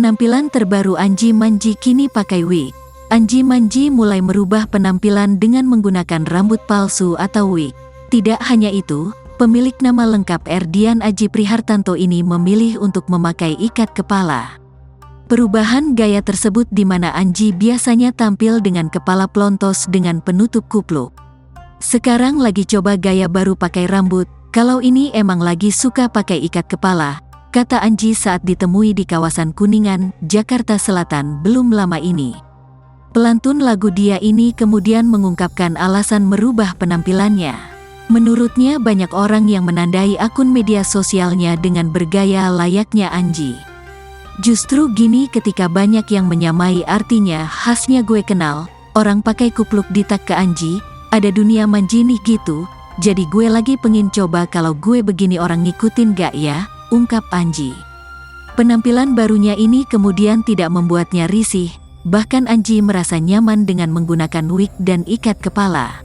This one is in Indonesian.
Penampilan terbaru Anji Manji kini pakai wig. Anji Manji mulai merubah penampilan dengan menggunakan rambut palsu atau wig. Tidak hanya itu, pemilik nama lengkap Erdian Aji Prihartanto ini memilih untuk memakai ikat kepala. Perubahan gaya tersebut di mana Anji biasanya tampil dengan kepala plontos dengan penutup kupluk. Sekarang lagi coba gaya baru pakai rambut, kalau ini emang lagi suka pakai ikat kepala, kata Anji saat ditemui di kawasan Kuningan, Jakarta Selatan belum lama ini. Pelantun lagu dia ini kemudian mengungkapkan alasan merubah penampilannya. Menurutnya banyak orang yang menandai akun media sosialnya dengan bergaya layaknya Anji. Justru gini ketika banyak yang menyamai artinya khasnya gue kenal, orang pakai kupluk ditak ke Anji, ada dunia manji nih gitu, jadi gue lagi pengen coba kalau gue begini orang ngikutin gak ya, ungkap Anji. Penampilan barunya ini kemudian tidak membuatnya risih, bahkan Anji merasa nyaman dengan menggunakan wig dan ikat kepala.